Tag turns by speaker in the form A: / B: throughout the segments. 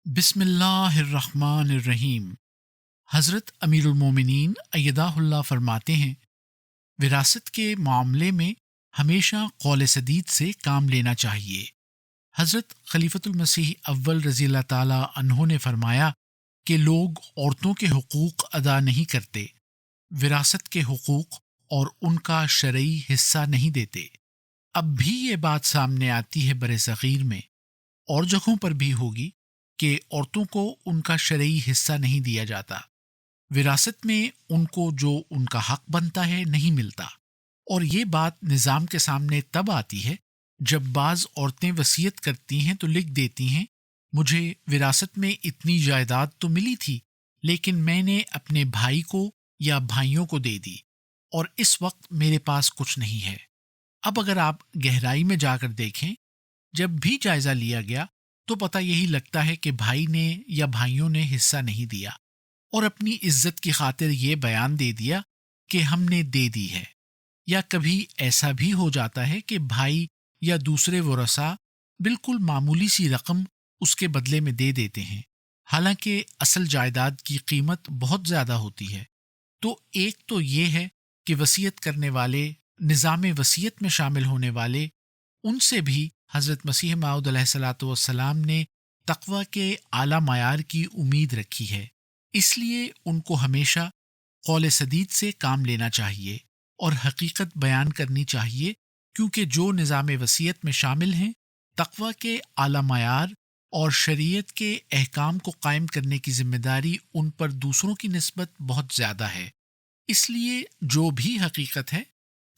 A: بسم اللہ الرحمن الرحیم۔ حضرت امیر المومنین ایدہ اللہ فرماتے ہیں، وراثت کے معاملے میں ہمیشہ قول سدید سے کام لینا چاہیے۔ حضرت خلیفۃ المسیح اول رضی اللہ تعالی عنہ نے فرمایا کہ لوگ عورتوں کے حقوق ادا نہیں کرتے، وراثت کے حقوق اور ان کا شرعی حصہ نہیں دیتے۔ اب بھی یہ بات سامنے آتی ہے بر صغیر میں، اور جگہوں پر بھی ہوگی کہ عورتوں کو ان کا شرعی حصہ نہیں دیا جاتا، وراثت میں ان کو جو ان کا حق بنتا ہے نہیں ملتا۔ اور یہ بات نظام کے سامنے تب آتی ہے جب بعض عورتیں وصیت کرتی ہیں تو لکھ دیتی ہیں، مجھے وراثت میں اتنی جائیداد تو ملی تھی لیکن میں نے اپنے بھائی کو یا بھائیوں کو دے دی اور اس وقت میرے پاس کچھ نہیں ہے۔ اب اگر آپ گہرائی میں جا کر دیکھیں، جب بھی جائزہ لیا گیا تو پتہ یہی لگتا ہے کہ بھائی نے یا بھائیوں نے حصہ نہیں دیا اور اپنی عزت کی خاطر یہ بیان دے دیا کہ ہم نے دے دی ہے۔ یا کبھی ایسا بھی ہو جاتا ہے کہ بھائی یا دوسرے ورثاء بالکل معمولی سی رقم اس کے بدلے میں دے دیتے ہیں، حالانکہ اصل جائیداد کی قیمت بہت زیادہ ہوتی ہے۔ تو ایک تو یہ ہے کہ وصیت کرنے والے، نظام وصیت میں شامل ہونے والے، ان سے بھی حضرت مسیح موعود علیہ الصلاۃ والسلام نے تقوی کے اعلیٰ معیار کی امید رکھی ہے، اس لیے ان کو ہمیشہ قول سدید سے کام لینا چاہیے اور حقیقت بیان کرنی چاہیے، کیونکہ جو نظام وصیت میں شامل ہیں تقوی کے اعلیٰ معیار اور شریعت کے احکام کو قائم کرنے کی ذمہ داری ان پر دوسروں کی نسبت بہت زیادہ ہے۔ اس لیے جو بھی حقیقت ہے،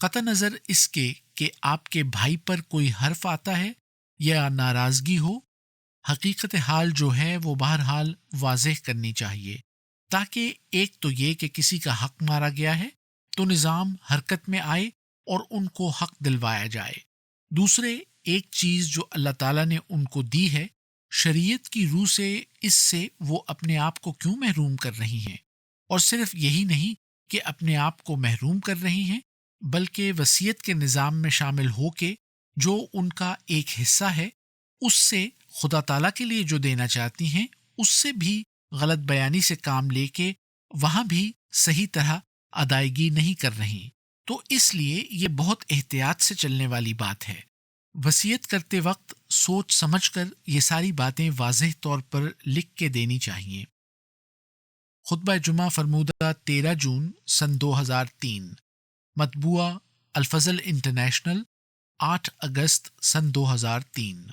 A: قطع نظر اس کے کہ آپ کے بھائی پر کوئی حرف آتا ہے یا ناراضگی ہو، حقیقت حال جو ہے وہ بہرحال واضح کرنی چاہیے، تاکہ ایک تو یہ کہ کسی کا حق مارا گیا ہے تو نظام حرکت میں آئے اور ان کو حق دلوایا جائے۔ دوسرے، ایک چیز جو اللہ تعالیٰ نے ان کو دی ہے، شریعت کی روح سے اس سے وہ اپنے آپ کو کیوں محروم کر رہی ہیں؟ اور صرف یہی نہیں کہ اپنے آپ کو محروم کر رہی ہیں، بلکہ وصیت کے نظام میں شامل ہو کے جو ان کا ایک حصہ ہے، اس سے خدا تعالیٰ کے لیے جو دینا چاہتی ہیں اس سے بھی غلط بیانی سے کام لے کے وہاں بھی صحیح طرح ادائیگی نہیں کر رہی۔ تو اس لیے یہ بہت احتیاط سے چلنے والی بات ہے۔ وصیت کرتے وقت سوچ سمجھ کر یہ ساری باتیں واضح طور پر لکھ کے دینی چاہیے۔ خطبہ جمعہ فرمودہ 13 جون سن 2003، مطبوعہ الفضل انٹرنیشنل 8 اگست سن 2003۔